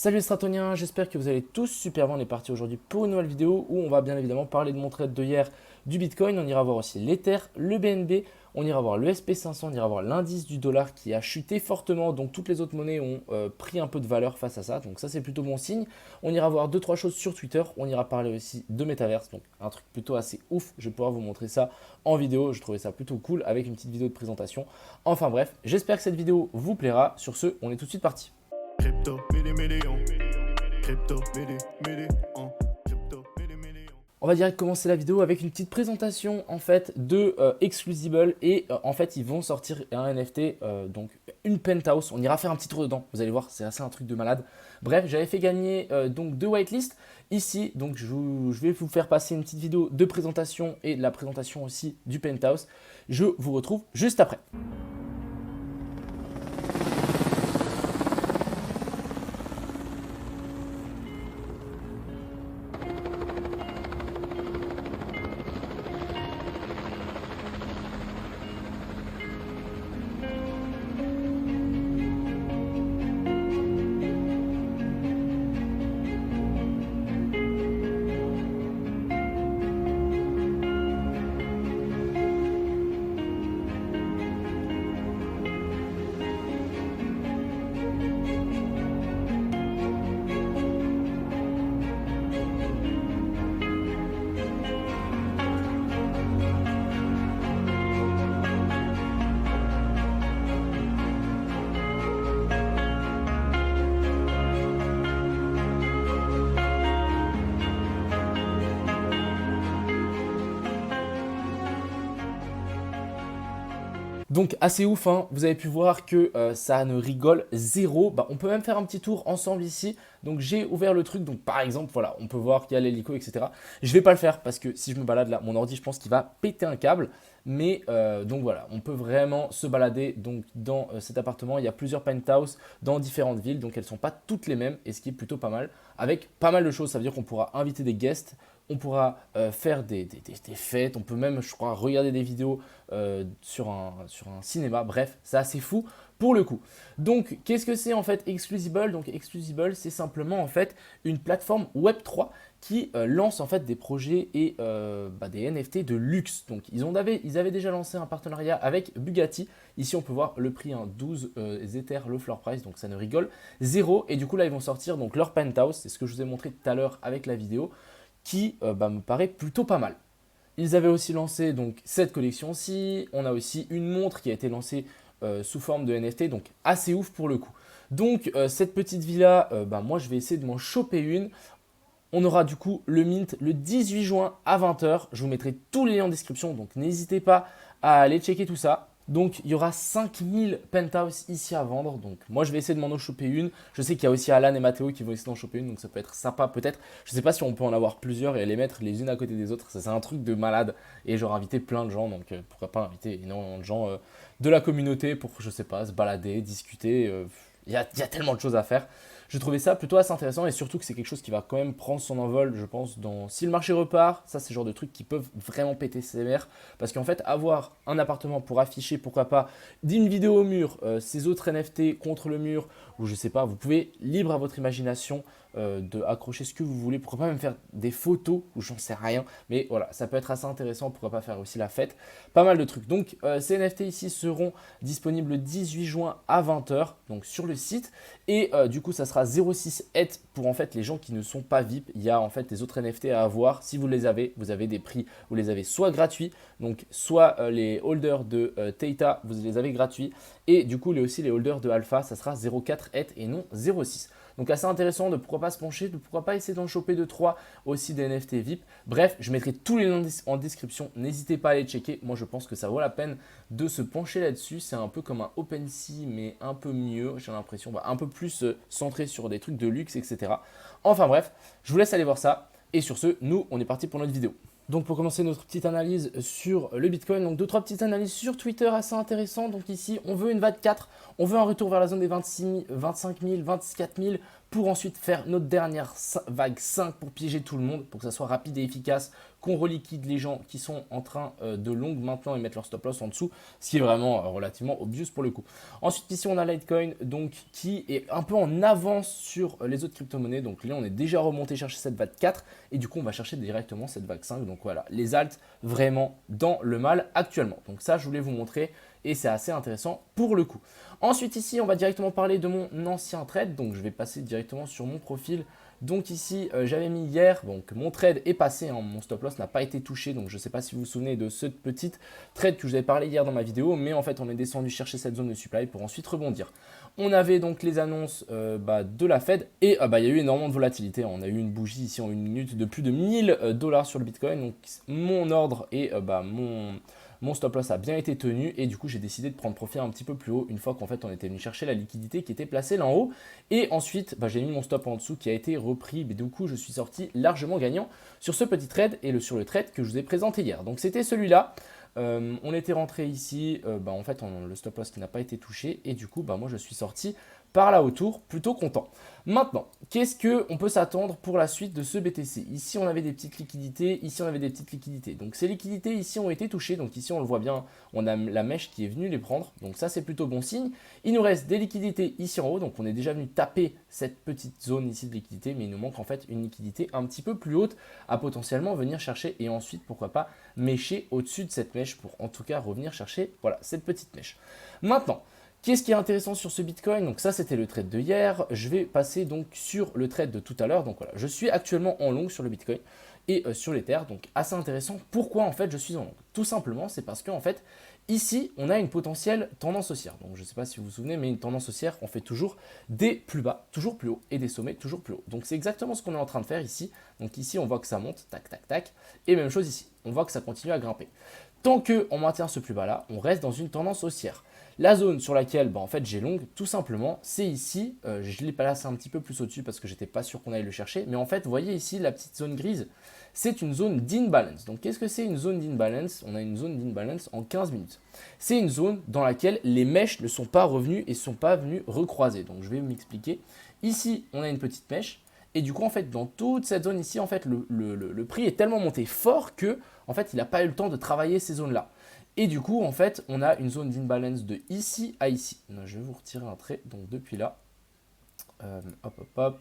Salut les Stratoniens, j'espère que vous allez tous super bien. On est parti aujourd'hui pour une nouvelle vidéo où on va bien évidemment parler de mon trade de hier du Bitcoin. On ira voir aussi l'Ether, le BNB, on ira voir le SP500, on ira voir l'indice du dollar qui a chuté fortement. Donc toutes les autres monnaies ont pris un peu de valeur face à ça. Donc ça c'est plutôt bon signe. On ira voir 2-3 choses sur Twitter. On ira parler aussi de Metaverse. Donc un truc plutôt assez ouf. Je vais pouvoir vous montrer ça en vidéo. Je trouvais ça plutôt cool avec une petite vidéo de présentation. Enfin bref, j'espère que cette vidéo vous plaira. Sur ce, on est tout de suite parti. Crypto, On va direct commencer la vidéo avec une petite présentation en fait de Exclusible et en fait ils vont sortir un NFT, donc une penthouse. On ira faire un petit tour dedans, vous allez voir, c'est assez un truc de malade. Bref, j'avais fait gagner donc deux whitelists ici, donc je vais vous faire passer une petite vidéo de présentation et de la présentation aussi du penthouse. Je vous retrouve juste après. Donc assez ouf, hein. Vous avez pu voir que ça ne rigole zéro. Bah, on peut même faire un petit tour ensemble ici. Donc j'ai ouvert le truc, donc par exemple, voilà, on peut voir qu'il y a l'hélico, etc. Je ne vais pas le faire parce que si je me balade là, mon ordi, je pense qu'il va péter un câble. Mais donc voilà, on peut vraiment se balader donc, dans cet appartement. Il y a plusieurs penthouses dans différentes villes, donc elles ne sont pas toutes les mêmes, et ce qui est plutôt pas mal. Avec pas mal de choses, ça veut dire qu'on pourra inviter des guests, on pourra faire des fêtes, on peut même, je crois, regarder des vidéos sur un cinéma. Bref, c'est assez fou pour le coup. Donc, qu'est-ce que c'est en fait Exclusible? Donc, Exclusible, c'est simplement en fait une plateforme Web3 qui lance en fait des projets et des NFT de luxe. Donc, ils avaient déjà lancé un partenariat avec Bugatti. Ici, on peut voir le prix, 12 Ether, le floor price, donc ça ne rigole zéro. Et du coup, là, ils vont sortir donc leur penthouse, c'est ce que je vous ai montré tout à l'heure avec la vidéo, qui me paraît plutôt pas mal. Ils avaient aussi lancé donc cette collection-ci. On a aussi une montre qui a été lancée sous forme de NFT, donc assez ouf pour le coup. Donc cette petite villa, moi je vais essayer de m'en choper une. On aura du coup le mint le 18 juin à 20 h. Je vous mettrai tous les liens en description, donc n'hésitez pas à aller checker tout ça. Donc il y aura 5000 penthouses ici à vendre. Donc moi je vais essayer de m'en choper une. Je sais qu'il y a aussi Alan et Mathéo qui vont essayer d'en choper une. Donc ça peut être sympa peut-être. Je ne sais pas si on peut en avoir plusieurs et les mettre les unes à côté des autres. Ça c'est un truc de malade. Et j'aurai invité plein de gens. Donc pourquoi pas inviter énormément de gens de la communauté pour, je sais pas, se balader, discuter. Il y a tellement de choses à faire. Je trouvais ça plutôt assez intéressant et surtout que c'est quelque chose qui va quand même prendre son envol, je pense, si le marché repart. Ça, c'est le genre de trucs qui peuvent vraiment péter ses mères. Parce qu'en fait, avoir un appartement pour afficher, pourquoi pas, d'une vidéo au mur, ces autres NFT contre le mur, ou je sais pas, vous pouvez, libre à votre imagination, de accrocher ce que vous voulez. Pourquoi pas même faire des photos, ou j'en sais rien. Mais voilà, ça peut être assez intéressant. Pourquoi pas faire aussi la fête. Pas mal de trucs. Donc, ces NFT ici seront disponibles le 18 juin à 20 h, donc sur le site. Et du coup, ça sera 0,6 ETH pour en fait les gens qui ne sont pas VIP. Il y a en fait des autres NFT à avoir. Si vous les avez, vous avez des prix. Vous les avez soit gratuits, donc soit les holders de Theta, vous les avez gratuits. Et du coup, aussi les holders de Alpha, ça sera 0,4 ETH et non 0,6. Donc assez intéressant de pourquoi pas se pencher, de pourquoi pas essayer d'en choper 2-3 aussi des NFT VIP. Bref, je mettrai tous les liens en description. N'hésitez pas à aller checker. Moi, je pense que ça vaut la peine de se pencher là-dessus. C'est un peu comme un OpenSea, mais un peu mieux. J'ai l'impression, un peu plus centré sur des trucs de luxe, etc. Enfin bref, je vous laisse aller voir ça. Et sur ce, nous, on est parti pour notre vidéo. Donc pour commencer notre petite analyse sur le Bitcoin, donc 2-3 petites analyses sur Twitter assez intéressantes. Donc ici, on veut une VAD 4, on veut un retour vers la zone des 26 000, 25 000, 24 000 pour ensuite faire notre dernière vague 5 pour piéger tout le monde, pour que ça soit rapide et efficace, qu'on reliquide les gens qui sont en train de long maintenant et mettre leur stop loss en dessous, ce qui est vraiment relativement obvious pour le coup. Ensuite ici on a Litecoin donc qui est un peu en avance sur les autres crypto-monnaies, donc là on est déjà remonté chercher cette vague 4 et du coup on va chercher directement cette vague 5, donc voilà, les alts vraiment dans le mal actuellement. Donc ça je voulais vous montrer et c'est assez intéressant pour le coup. Ensuite ici on va directement parler de mon ancien trade, donc je vais passer directement sur mon profil. Donc ici j'avais mis hier, donc mon trade est passé, hein, mon stop loss n'a pas été touché, donc je ne sais pas si vous vous souvenez de cette petite trade que je vous avais parlé hier dans ma vidéo, mais en fait on est descendu chercher cette zone de supply pour ensuite rebondir. On avait donc les annonces de la Fed et il y a eu énormément de volatilité. On a eu une bougie ici en une minute de plus de 1000 $ sur le Bitcoin. Donc mon ordre et mon stop loss a bien été tenu et du coup j'ai décidé de prendre profit un petit peu plus haut une fois qu'en fait on était venu chercher la liquidité qui était placée là en haut. Et ensuite j'ai mis mon stop en dessous qui a été repris. Mais du coup je suis sorti largement gagnant sur ce petit trade et sur le trade que je vous ai présenté hier. Donc c'était celui-là. On était rentré ici, en fait le stop loss qui n'a pas été touché et du coup moi je suis sorti par là autour, plutôt content. Maintenant, qu'est-ce qu'on peut s'attendre pour la suite de ce BTC? Ici on avait des petites liquidités, ici on avait des petites liquidités. Donc ces liquidités ici ont été touchées, donc ici on le voit bien, on a la mèche qui est venue les prendre, donc ça c'est plutôt bon signe. Il nous reste des liquidités ici en haut, donc on est déjà venu taper cette petite zone ici de liquidité, mais il nous manque en fait une liquidité un petit peu plus haute à potentiellement venir chercher et ensuite pourquoi pas mêcher au-dessus de cette mèche pour en tout cas revenir chercher voilà cette petite mèche. Maintenant, qu'est-ce qui est intéressant sur ce Bitcoin? Donc ça c'était le trade de hier, je vais passer donc sur le trade de tout à l'heure. Donc voilà, je suis actuellement en long sur le Bitcoin et sur l'Ether, donc assez intéressant. Pourquoi en fait je suis en long? Tout simplement c'est parce qu'en fait ici on a une potentielle tendance haussière. Donc je ne sais pas si vous vous souvenez, mais une tendance haussière on fait toujours des plus bas, toujours plus haut et des sommets toujours plus haut. Donc c'est exactement ce qu'on est en train de faire ici. Donc ici on voit que ça monte, tac tac tac, et même chose ici, on voit que ça continue à grimper. Tant qu'on maintient ce plus bas là, on reste dans une tendance haussière. La zone sur laquelle en fait j'ai long, tout simplement, c'est ici. Je l'ai placé un petit peu plus au-dessus parce que j'étais pas sûr qu'on allait le chercher. Mais en fait, vous voyez ici la petite zone grise, c'est une zone d'imbalance. Donc qu'est-ce que c'est une zone d'imbalance? On a une zone d'imbalance en 15 minutes. C'est une zone dans laquelle les mèches ne sont pas revenues et ne sont pas venues recroiser. Donc je vais m'expliquer. Ici, on a une petite mèche. Et du coup, en fait, dans toute cette zone ici, en fait, le prix est tellement monté fort que, en fait, il n'a pas eu le temps de travailler ces zones-là. Et du coup, en fait, on a une zone d'imbalance de ici à ici. Donc, je vais vous retirer un trait, donc depuis là. Hop, hop, hop.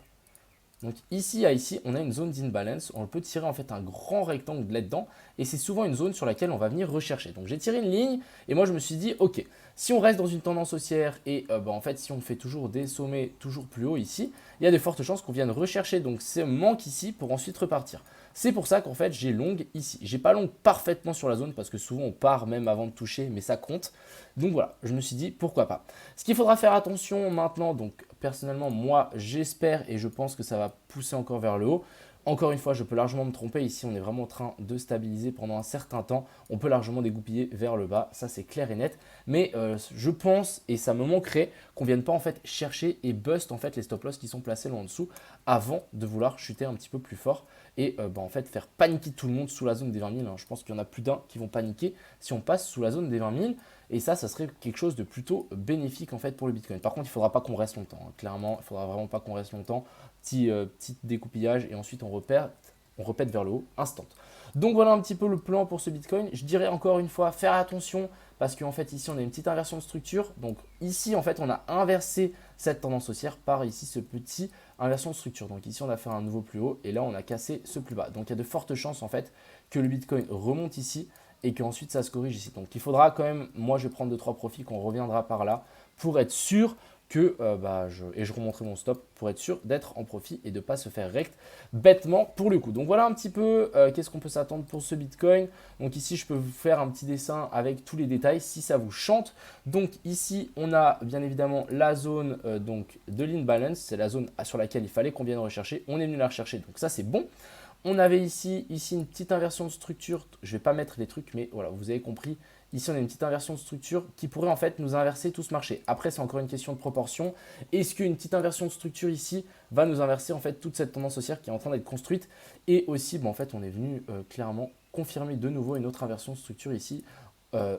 Donc ici à ici, on a une zone d'imbalance. On peut tirer en fait un grand rectangle là-dedans. Et c'est souvent une zone sur laquelle on va venir rechercher. Donc j'ai tiré une ligne et moi je me suis dit, ok, si on reste dans une tendance haussière et en fait si on fait toujours des sommets toujours plus haut ici, il y a de fortes chances qu'on vienne rechercher donc ce manque ici pour ensuite repartir. C'est pour ça qu'en fait j'ai long ici. J'ai pas long parfaitement sur la zone parce que souvent on part même avant de toucher, mais ça compte. Donc voilà, je me suis dit pourquoi pas. Ce qu'il faudra faire attention maintenant, donc personnellement moi j'espère et je pense que ça va pousser encore vers le haut. Encore une fois, je peux largement me tromper. Ici, on est vraiment en train de stabiliser pendant un certain temps. On peut largement dégoupiller vers le bas. Ça, c'est clair et net. Mais je pense, et ça me manquerait, qu'on ne vienne pas en fait chercher et bust en fait les stop loss qui sont placés là en dessous avant de vouloir chuter un petit peu plus fort et en fait faire paniquer tout le monde sous la zone des 20 000. Je pense qu'il y en a plus d'un qui vont paniquer si on passe sous la zone des 20 000. Et ça serait quelque chose de plutôt bénéfique en fait pour le Bitcoin. Par contre, il ne faudra pas qu'on reste longtemps. Clairement, il ne faudra vraiment pas qu'on reste longtemps. Petit découpillage et ensuite on répète vers le haut, instant. Donc voilà un petit peu le plan pour ce Bitcoin. Je dirais encore une fois, faire attention parce qu'en fait ici on a une petite inversion de structure. Donc ici en fait on a inversé cette tendance haussière par ici ce petit inversion de structure. Donc ici on a fait un nouveau plus haut et là on a cassé ce plus bas. Donc il y a de fortes chances en fait que le Bitcoin remonte ici et qu'ensuite ça se corrige ici. Donc il faudra quand même, moi je vais prendre 2-3 profits qu'on reviendra par là pour être sûr que je remonterai mon stop pour être sûr d'être en profit et de ne pas se faire rect bêtement pour le coup. Donc voilà un petit peu qu'est-ce qu'on peut s'attendre pour ce Bitcoin. Donc ici je peux vous faire un petit dessin avec tous les détails si ça vous chante. Donc ici on a bien évidemment la zone donc de l'imbalance, c'est la zone sur laquelle il fallait qu'on vienne rechercher. On est venu la rechercher, donc ça c'est bon. On avait ici une petite inversion de structure. Je ne vais pas mettre les trucs, mais voilà, vous avez compris. Ici, on a une petite inversion de structure qui pourrait en fait nous inverser tout ce marché. Après, c'est encore une question de proportion. Est-ce qu'une petite inversion de structure ici va nous inverser en fait toute cette tendance haussière qui est en train d'être construite? Et aussi, en fait, on est venu clairement confirmer de nouveau une autre inversion de structure ici,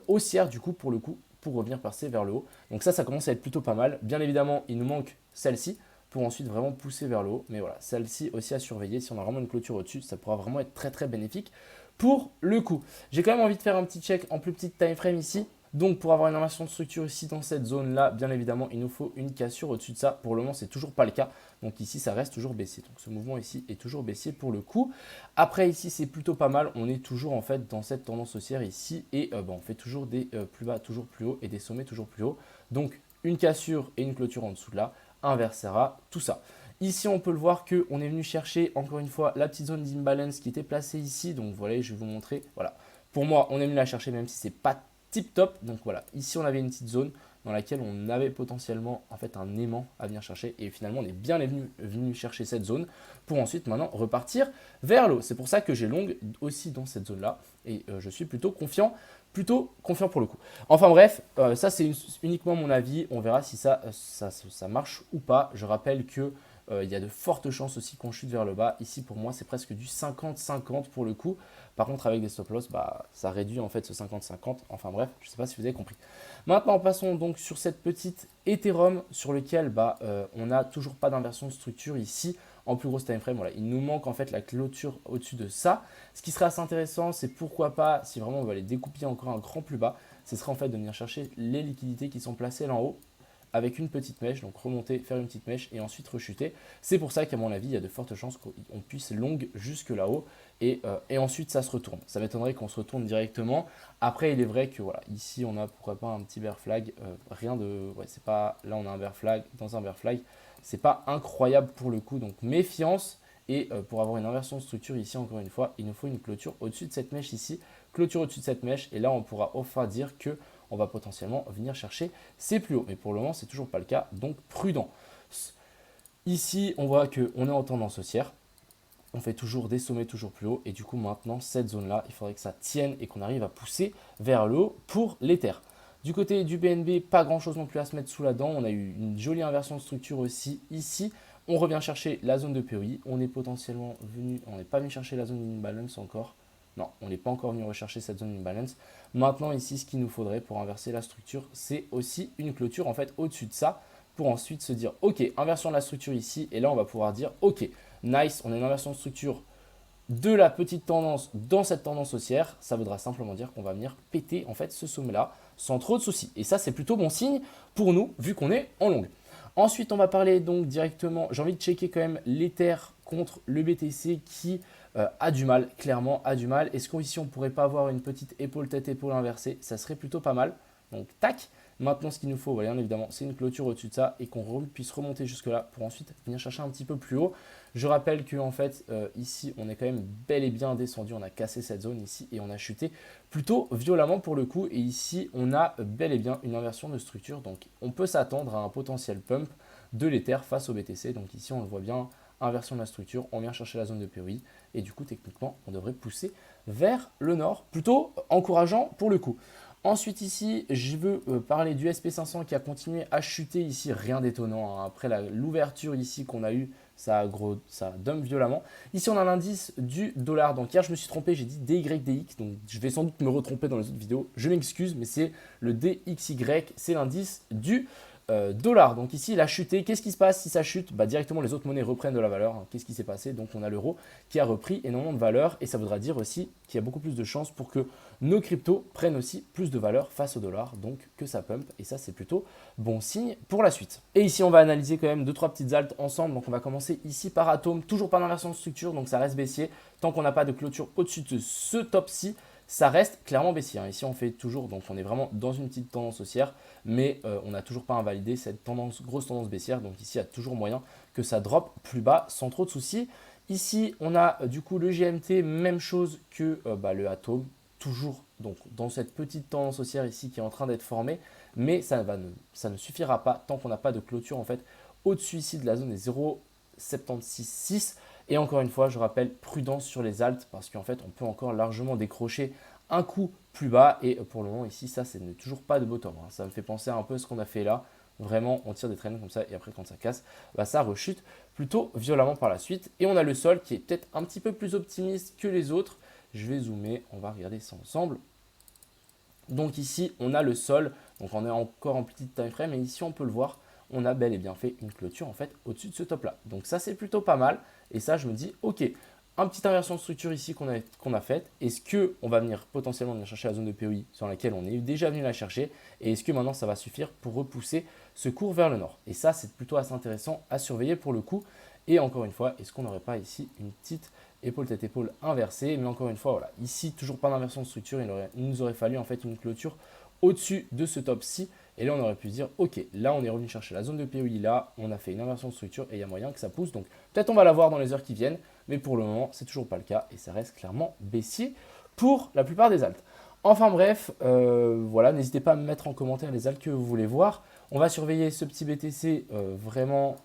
haussière du coup, pour le coup, pour revenir passer vers le haut. Donc ça commence à être plutôt pas mal. Bien évidemment, il nous manque celle-ci pour ensuite vraiment pousser vers le haut. Mais voilà, celle-ci aussi à surveiller. Si on a vraiment une clôture au-dessus, ça pourra vraiment être très très bénéfique pour le coup. J'ai quand même envie de faire un petit check en plus petite time frame ici. Donc pour avoir une inversion de structure ici dans cette zone-là, bien évidemment, il nous faut une cassure au-dessus de ça. Pour le moment, c'est toujours pas le cas. Donc ici, ça reste toujours baissier. Donc ce mouvement ici est toujours baissier pour le coup. Après ici, c'est plutôt pas mal. On est toujours en fait dans cette tendance haussière ici. Et on fait toujours des plus bas, toujours plus haut et des sommets toujours plus haut. Donc une cassure et une clôture en dessous de là inversera tout ça. Ici, on peut le voir qu'on est venu chercher encore une fois la petite zone d'imbalance qui était placée ici. Donc voilà, je vais vous montrer. Voilà. Pour moi, on est venu la chercher même si c'est pas tip top. Donc voilà, ici on avait une petite zone dans laquelle on avait potentiellement en fait un aimant à venir chercher et finalement on est bien venu chercher cette zone pour ensuite maintenant repartir vers l'eau. C'est pour ça que j'ai long aussi dans cette zone là et je suis plutôt confiant pour le coup. Enfin bref, ça c'est uniquement mon avis, on verra si ça marche ou pas. Je rappelle que il y a de fortes chances aussi qu'on chute vers le bas. Ici, pour moi, c'est presque du 50-50 pour le coup. Par contre, avec des stop loss, ça réduit en fait ce 50-50. Enfin bref, je ne sais pas si vous avez compris. Maintenant, passons donc sur cette petite Ethereum sur lequel on n'a toujours pas d'inversion de structure ici en plus grosse time frame. Voilà, il nous manque en fait la clôture au-dessus de ça. Ce qui serait assez intéressant, c'est pourquoi pas, si vraiment on va aller découper encore un cran plus bas, ce serait en fait de venir chercher les liquidités qui sont placées là en haut avec une petite mèche, donc remonter, faire une petite mèche et ensuite rechuter. C'est pour ça qu'à mon avis, il y a de fortes chances qu'on puisse long jusque là-haut et ensuite ça se retourne. Ça m'étonnerait qu'on se retourne directement. Après, il est vrai que voilà, ici on a pourquoi pas un petit bear flag, rien de, ouais, c'est pas, là on a un bear flag, dans un bear flag, c'est pas incroyable pour le coup, donc méfiance. Et pour avoir une inversion de structure ici, encore une fois, il nous faut une clôture au-dessus de cette mèche ici, clôture au-dessus de cette mèche, et là on pourra enfin dire que on va potentiellement venir chercher ces plus hauts. Mais pour le moment, c'est toujours pas le cas, donc prudent. Ici, on voit qu'on est en tendance haussière. On fait toujours des sommets toujours plus hauts. Et du coup, maintenant, cette zone-là, il faudrait que ça tienne et qu'on arrive à pousser vers le haut pour l'Ether. Du côté du BNB, pas grand-chose non plus à se mettre sous la dent. On a eu une jolie inversion de structure aussi ici. On revient chercher la zone de POI. On est potentiellement venu, on n'est pas venu chercher la zone d'imbalance encore. Non, on n'est pas encore venu rechercher cette zone imbalance. Maintenant, ici, ce qu'il nous faudrait pour inverser la structure, c'est aussi une clôture en fait au-dessus de ça pour ensuite se dire, ok, inversion de la structure ici. Et là, on va pouvoir dire, ok, nice, on a une inversion de structure de la petite tendance dans cette tendance haussière. Ça voudra simplement dire qu'on va venir péter en fait ce sommet-là sans trop de soucis. Et ça, c'est plutôt bon signe pour nous, vu qu'on est en longue. Ensuite, on va parler donc directement, j'ai envie de checker quand même l'Ether contre le BTC qui a du mal, clairement a du mal. Est-ce qu'ici on ne pourrait pas avoir une petite épaule tête-épaule inversée? Ça serait plutôt pas mal. Donc tac. Maintenant, ce qu'il nous faut, bien évidemment, c'est une clôture au-dessus de ça et qu'on puisse remonter jusque-là pour ensuite venir chercher un petit peu plus haut. Je rappelle que en fait, ici, on est quand même bel et bien descendu. On a cassé cette zone ici et on a chuté plutôt violemment pour le coup. Et ici, on a bel et bien une inversion de structure. Donc, on peut s'attendre à un potentiel pump de l'Ether face au BTC. Donc ici, on le voit bien, inversion de la structure. On vient chercher la zone de POI. Et du coup, techniquement, on devrait pousser vers le nord. Plutôt encourageant pour le coup. Ensuite ici, je veux parler du SP500 qui a continué à chuter ici, rien d'étonnant. Après l'ouverture ici qu'on a eu, ça dump violemment. Ici, on a l'indice du dollar. Donc hier, je me suis trompé, j'ai dit DYDX. Donc je vais sans doute me retromper dans les autres vidéos. Je m'excuse, mais c'est le DXY, c'est l'indice du dollar. Donc ici, il a chuté. Qu'est-ce qui se passe si ça chute? Directement, les autres monnaies reprennent de la valeur. Qu'est-ce qui s'est passé? Donc on a l'euro qui a repris énormément de valeur. Et ça voudra dire aussi qu'il y a beaucoup plus de chances pour que nos cryptos prennent aussi plus de valeur face au dollar, donc que ça pump, et ça c'est plutôt bon signe pour la suite. Et ici on va analyser quand même 2-3 petites altes ensemble, donc on va commencer ici par Atom, toujours pas d'inversion de structure, donc ça reste baissier, tant qu'on n'a pas de clôture au-dessus de ce top-ci, ça reste clairement baissier. Ici on fait toujours, donc on est vraiment dans une petite tendance haussière, mais on n'a toujours pas invalidé cette grosse tendance baissière, donc ici il y a toujours moyen que ça drop plus bas sans trop de soucis. Ici on a du coup le GMT, même chose que le Atom, toujours donc dans cette petite tendance haussière ici qui est en train d'être formée, mais ça ne suffira pas tant qu'on n'a pas de clôture en fait au-dessus ici de la zone des 0,766. Et encore une fois, je rappelle, prudence sur les altes parce qu'en fait on peut encore largement décrocher un coup plus bas et pour le moment ici ça n'est toujours pas de bottom. Ça me fait penser un peu à ce qu'on a fait là. Vraiment, on tire des traînées comme ça et après quand ça casse, ça rechute plutôt violemment par la suite. Et on a le sol qui est peut-être un petit peu plus optimiste que les autres. Je vais zoomer, on va regarder ça ensemble. Donc ici, on a le sol, donc on est encore en petite time frame, et ici on peut le voir, on a bel et bien fait une clôture en fait au-dessus de ce top-là. Donc ça, c'est plutôt pas mal. Et ça, je me dis, ok, un petit inversion de structure ici qu'on a faite. Est-ce qu'on va venir potentiellement venir chercher la zone de POI sur laquelle on est déjà venu la chercher? Et est-ce que maintenant, ça va suffire pour repousser ce cours vers le nord? Et ça, c'est plutôt assez intéressant à surveiller pour le coup. Et encore une fois, est-ce qu'on n'aurait pas ici une petite épaule tête épaule inversée? Mais encore une fois, voilà, ici, toujours pas d'inversion de structure. Il nous aurait fallu en fait une clôture au-dessus de ce top-ci. Et là, on aurait pu se dire, ok, là, on est revenu chercher la zone de POI là, on a fait une inversion de structure et il y a moyen que ça pousse. Donc, peut-être on va la voir dans les heures qui viennent, mais pour le moment, c'est toujours pas le cas et ça reste clairement baissier pour la plupart des altes. Enfin bref, voilà, n'hésitez pas à me mettre en commentaire les altes que vous voulez voir. On va surveiller ce petit BTC vraiment,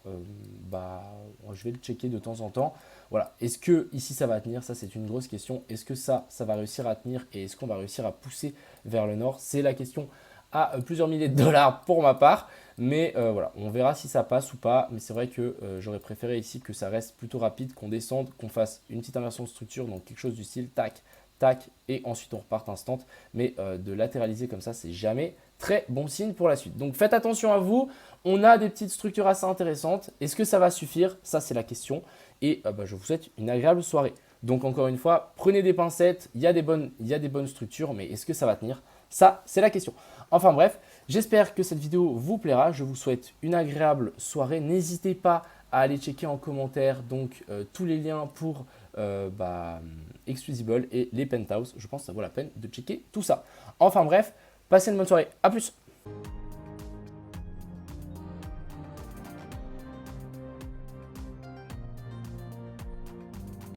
je vais le checker de temps en temps. Voilà, est-ce que ici ça va tenir? Ça, c'est une grosse question. Est-ce que ça va réussir à tenir et est-ce qu'on va réussir à pousser vers le nord? C'est la question à plusieurs milliers de dollars pour ma part. Mais voilà, on verra si ça passe ou pas. Mais c'est vrai que j'aurais préféré ici que ça reste plutôt rapide, qu'on descende, qu'on fasse une petite inversion de structure, donc quelque chose du style tac, tac, et ensuite on repart instant. Mais de latéraliser comme ça, c'est jamais très bon signe pour la suite. Donc faites attention à vous. On a des petites structures assez intéressantes. Est-ce que ça va suffire? Ça, c'est la question. Et je vous souhaite une agréable soirée. Donc encore une fois, prenez des pincettes. Il y a des bonnes structures, mais est-ce que ça va tenir? Ça, c'est la question. Enfin bref, j'espère que cette vidéo vous plaira. Je vous souhaite une agréable soirée. N'hésitez pas à aller checker en commentaire donc tous les liens pour Exclusible et les Penthouse. Je pense que ça vaut la peine de checker tout ça. Enfin bref, passez une bonne soirée. À plus.